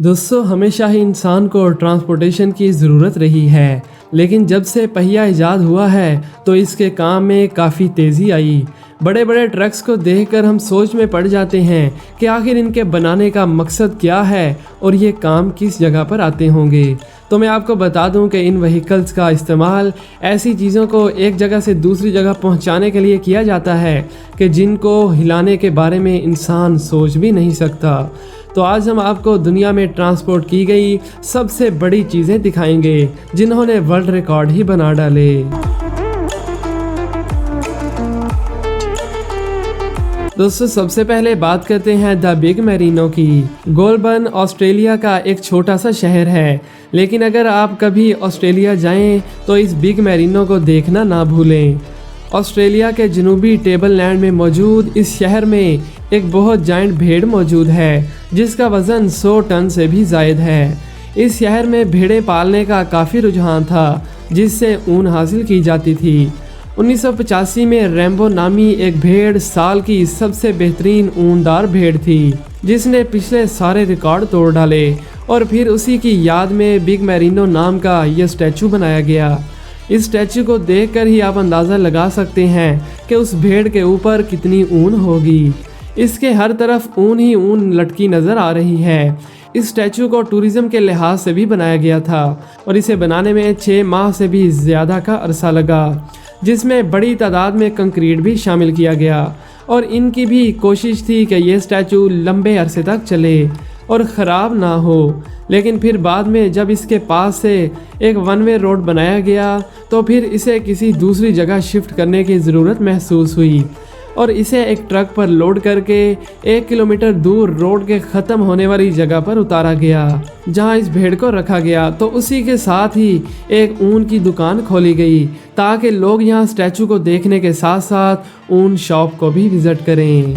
दोस्तों हमेशा ही इंसान को ट्रांसपोर्टेशन की ज़रूरत रही है, लेकिन जब से पहिया ईजाद हुआ है तो इसके काम में काफ़ी तेज़ी आई। बड़े बड़े ट्रक्स को देखकर हम सोच में पड़ जाते हैं कि आखिर इनके बनाने का मकसद क्या है और ये काम किस जगह पर आते होंगे। तो मैं आपको बता दूं कि इन व्हीकल्स का इस्तेमाल ऐसी चीज़ों को एक जगह से दूसरी जगह पहुंचाने के लिए किया जाता है कि जिनको हिलाने के बारे में इंसान सोच भी नहीं सकता। तो आज हम आपको दुनिया में ट्रांसपोर्ट की गई सबसे बड़ी चीज़ें दिखाएंगे जिन्होंने वर्ल्ड रिकॉर्ड ही बना डाले। दोस्तों सबसे पहले बात करते हैं द बिग मैरिनो की। गोलबर्न ऑस्ट्रेलिया का एक छोटा सा शहर है, लेकिन अगर आप कभी ऑस्ट्रेलिया जाएं तो इस बिग मैरिनो को देखना ना भूलें। ऑस्ट्रेलिया के जनूबी टेबल लैंड में मौजूद इस शहर में एक बहुत जायंट भेड़ मौजूद है जिसका वजन 100 टन से भी ज़ायद है। इस शहर में भेड़ें पालने का काफ़ी रुझान था जिससे ऊन हासिल की जाती थी। 1985 में रैम्बो नामी एक भेड़ साल की सबसे बेहतरीन ऊनदार भेड़ थी जिसने पिछले सारे रिकॉर्ड तोड़ डाले और फिर उसी की याद में बिग मैरिनो नाम का यह स्टैचू बनाया गया। इस स्टैचू को देखकर ही आप अंदाज़ा लगा सकते हैं कि उस भेड़ के ऊपर कितनी ऊन होगी। इसके हर तरफ ऊन ही ऊन लटकी नज़र आ रही है। इस स्टैचू को टूरिज्म के लिहाज से भी बनाया गया था और इसे बनाने में 6 माह से भी ज़्यादा का अरसा लगा, जिसमें बड़ी तादाद में कंक्रीट भी शामिल किया गया और इनकी भी कोशिश थी कि ये स्टैचू लंबे अरसे तक चले और ख़राब ना हो। लेकिन फिर बाद में जब इसके पास से एक वन वे रोड बनाया गया तो फिर इसे किसी दूसरी जगह शिफ्ट करने की ज़रूरत महसूस हुई और इसे एक ट्रक पर लोड करके 1 किलोमीटर दूर रोड के ख़त्म होने वाली जगह पर उतारा गया जहां इस भेड़ को रखा गया। तो उसी के साथ ही एक ऊन की दुकान खोली गई ताकि लोग यहां स्टैचू को देखने के साथ साथ ऊन शॉप को भी विज़िट करें।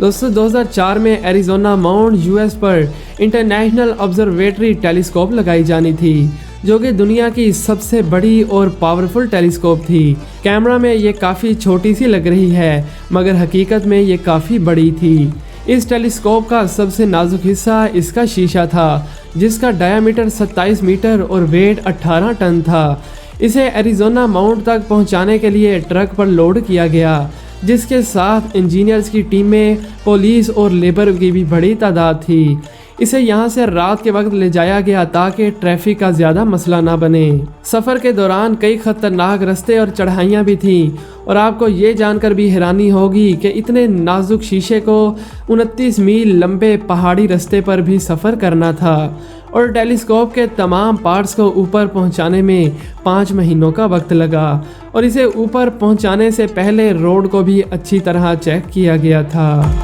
दोस्तों 2004 में एरिज़ोना माउंट यूएस पर इंटरनेशनल ऑब्जर्वेटरी टेलीस्कोप लगाई जानी थी जो कि दुनिया की सबसे बड़ी और पावरफुल टेलीस्कोप थी। कैमरा में ये काफ़ी छोटी सी लग रही है मगर हकीकत में ये काफ़ी बड़ी थी। इस टेलीस्कोप का सबसे नाजुक हिस्सा इसका शीशा था जिसका डायामीटर 27 मीटर और वेट 18 टन था। इसे एरिज़ोना माउंट तक पहुंचाने के लिए ट्रक पर लोड किया गया जिसके साथ इंजीनियर्स की टीम में पुलिस और लेबर की भी बड़ी तादाद थी। इसे यहाँ से रात के वक्त ले जाया गया ताकि ट्रैफिक का ज़्यादा मसला ना बने। सफ़र के दौरान कई ख़तरनाक रास्ते और चढ़ाइयाँ भी थीं और आपको ये जानकर भी हैरानी होगी कि इतने नाजुक शीशे को 29 मील लंबे पहाड़ी रास्ते पर भी सफ़र करना था और टेलीस्कोप के तमाम पार्ट्स को ऊपर पहुंचाने में 5 महीनों का वक्त लगा और इसे ऊपर पहुंचाने से पहले रोड को भी अच्छी तरह चेक किया गया था।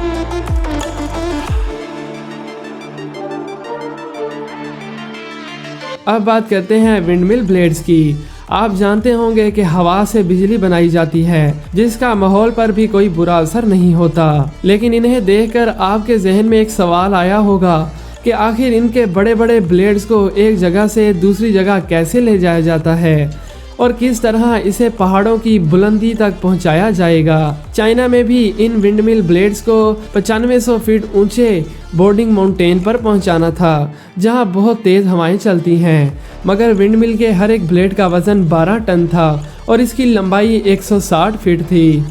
अब बात करते हैं विंडमिल ब्लेड्स की। आप जानते होंगे कि हवा से बिजली बनाई जाती है जिसका माहौल पर भी कोई बुरा असर नहीं होता, लेकिन इन्हें देखकर आपके जहन में एक सवाल आया होगा कि आखिर इनके बड़े बड़े ब्लेड्स को एक जगह से दूसरी जगह कैसे ले जाया जाता है और किस तरह इसे पहाड़ों की बुलंदी तक पहुंचाया जाएगा। चाइना में भी इन विंडमिल ब्लेड्स को 9500 फीट ऊंचे बोर्डिंग माउंटेन पर पहुंचाना था जहां बहुत तेज़ हवाएं चलती हैं, मगर विंडमिल के हर एक ब्लेड का वजन 12 टन था और इसकी लंबाई 160 फीट थी।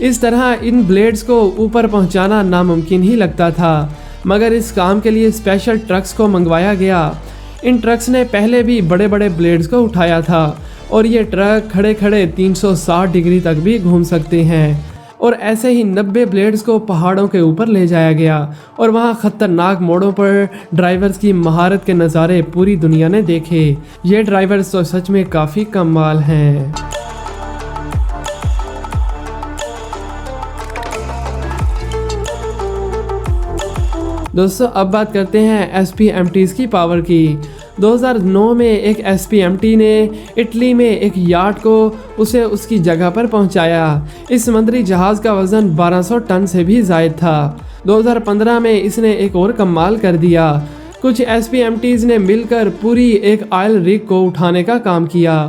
इस तरह इन ब्लेड्स को ऊपर पहुंचाना नामुमकिन ही लगता था, मगर इस काम के लिए स्पेशल ट्रक्स को मंगवाया गया। इन ट्रक्स ने पहले भी बड़े बड़े ब्लेड्स को उठाया था और ये ट्रक खड़े खड़े 360 डिग्री तक भी घूम सकते हैं और ऐसे ही 90 ब्लेड्स को पहाड़ों के ऊपर ले जाया गया और वहाँ खतरनाक मोड़ों पर ड्राइवर्स की महारत के नज़ारे पूरी दुनिया ने देखे। ये ड्राइवर्स तो सच में काफ़ी कमाल हैं। दोस्तों अब बात करते हैं SPMTs की पावर की। 2009 में एक SPMT ने इटली में एक याट को उसे उसकी जगह पर पहुंचाया। इस समुद्री जहाज़ का वज़न 1200 टन से भी ज़ायद था। 2015 में इसने एक और कमाल कर दिया। कुछ SPMTs ने मिलकर पूरी एक ऑयल रिग को उठाने का काम किया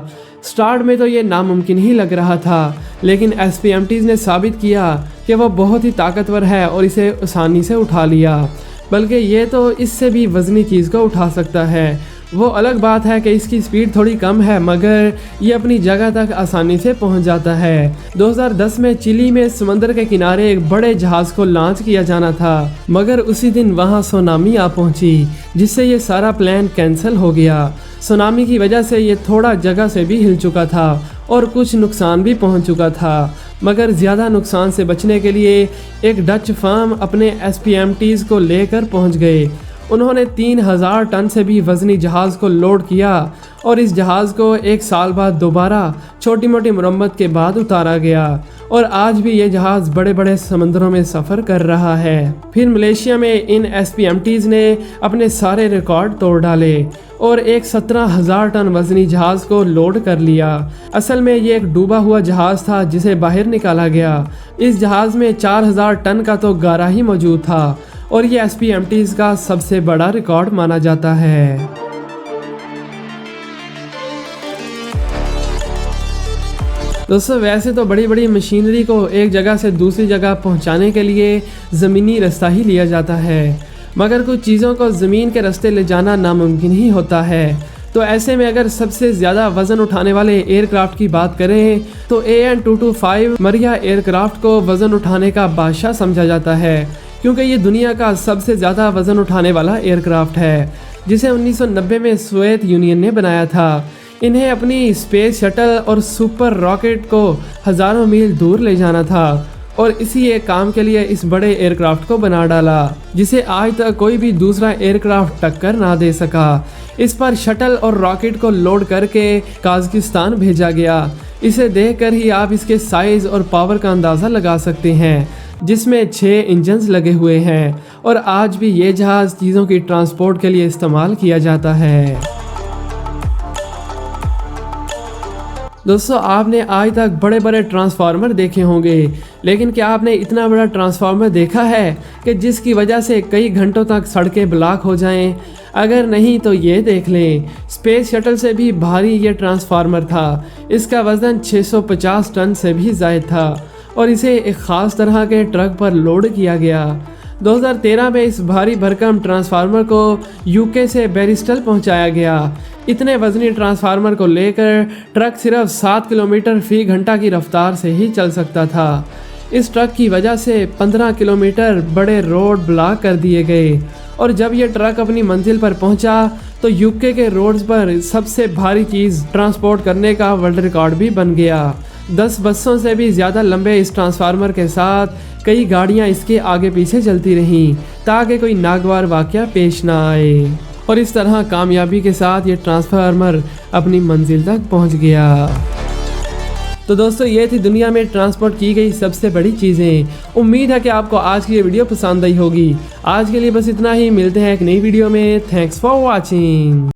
स्टार्ट में तो ये नामुमकिन ही लग रहा था, लेकिन SPMTs ने साबित किया कि वह बहुत ही ताकतवर है और इसे आसानी से उठा लिया। बल्कि ये तो इससे भी वज़नी चीज़ को उठा सकता है। वो अलग बात है कि इसकी स्पीड थोड़ी कम है, मगर ये अपनी जगह तक आसानी से पहुंच जाता है। 2010 में चिली में समंदर के किनारे एक बड़े जहाज़ को लॉन्च किया जाना था, मगर उसी दिन वहां सुनामी आ पहुंची, जिससे ये सारा प्लान कैंसिल हो गया। सुनामी की वजह से ये थोड़ा जगह से भी हिल चुका था और कुछ नुकसान भी पहुंच चुका था, मगर ज़्यादा नुकसान से बचने के लिए एक डच फर्म अपने SPMTs को लेकर पहुंच गए। उन्होंने 3000 टन से भी वज़नी जहाज़ को लोड किया और इस जहाज़ को 1 साल बाद दोबारा छोटी मोटी मरम्मत के बाद उतारा गया और आज भी ये जहाज़ बड़े बड़े समंदरों में सफ़र कर रहा है। फिर मलेशिया में इन SPMTs ने अपने सारे रिकॉर्ड तोड़ डाले और एक 17,000 टन वज़नी जहाज़ को लोड कर लिया। असल में ये एक डूबा हुआ जहाज़ था जिसे बाहर निकाला गया। इस जहाज़ में 4000 टन का तो गारा ही मौजूद था और ये SPMTs का सबसे बड़ा रिकॉर्ड माना जाता है। दोस्तों, वैसे तो बड़ी बड़ी मशीनरी को एक जगह से दूसरी जगह पहुंचाने के लिए ज़मीनी रास्ता ही लिया जाता है, मगर कुछ चीज़ों को ज़मीन के रास्ते ले जाना नामुमकिन ही होता है। तो ऐसे में अगर सबसे ज़्यादा वज़न उठाने वाले एयरक्राफ्ट की बात करें तो AN-225 मरिया एयरक्राफ्ट को वज़न उठाने का बादशाह समझा जाता है, क्योंकि ये दुनिया का सबसे ज़्यादा वज़न उठाने वाला एयरक्राफ्ट है, जिसे 1990 में सोवियत यूनियन ने बनाया था। इन्हें अपनी स्पेस शटल और सुपर रॉकेट को हज़ारों मील दूर ले जाना था और इसी एक काम के लिए इस बड़े एयरक्राफ्ट को बना डाला, जिसे आज तक कोई भी दूसरा एयरक्राफ्ट टक्कर ना दे सका। इस पर शटल और रॉकेट को लोड करके काज़ाकिस्तान भेजा गया। इसे देखकर ही आप इसके साइज़ और पावर का अंदाज़ा लगा सकते हैं, जिसमें 6 इंजन्स लगे हुए हैं और आज भी ये जहाज़ चीज़ों की ट्रांसपोर्ट के लिए इस्तेमाल किया जाता है। दोस्तों, आपने आज तक बड़े बड़े ट्रांसफार्मर देखे होंगे, लेकिन क्या आपने इतना बड़ा ट्रांसफार्मर देखा है कि जिसकी वजह से कई घंटों तक सड़कें ब्लॉक हो जाएं? अगर नहीं तो ये देख लें, स्पेस शटल से भी भारी ये ट्रांसफार्मर था। इसका वज़न 650 टन से भी ज़ायद था और इसे एक ख़ास तरह के ट्रक पर लोड किया गया। 2013 में इस भारी भरकम ट्रांसफार्मर को UK से बैरिस्टल पहुंचाया गया। इतने वजनी ट्रांसफार्मर को लेकर ट्रक सिर्फ 7 किलोमीटर फी घंटा की रफ्तार से ही चल सकता था। इस ट्रक की वजह से 15 किलोमीटर बड़े रोड ब्लॉक कर दिए गए और जब यह ट्रक अपनी मंजिल पर पहुंचा तो UK के रोड्स पर सबसे भारी चीज़ ट्रांसपोर्ट करने का वर्ल्ड रिकॉर्ड भी बन गया। 10 बसों से भी ज़्यादा लंबे इस ट्रांसफार्मर के साथ कई गाड़ियां इसके आगे पीछे चलती रहीं ताकि कोई नागवार वाक़या पेश ना आए और इस तरह कामयाबी के साथ ये ट्रांसफार्मर अपनी मंजिल तक पहुंच गया। तो दोस्तों, ये थी दुनिया में ट्रांसपोर्ट की गई सबसे बड़ी चीज़ें। उम्मीद है कि आपको आज की ये वीडियो पसंद आई होगी। आज के लिए बस इतना ही, मिलते हैं एक नई वीडियो में। Thanks for watching.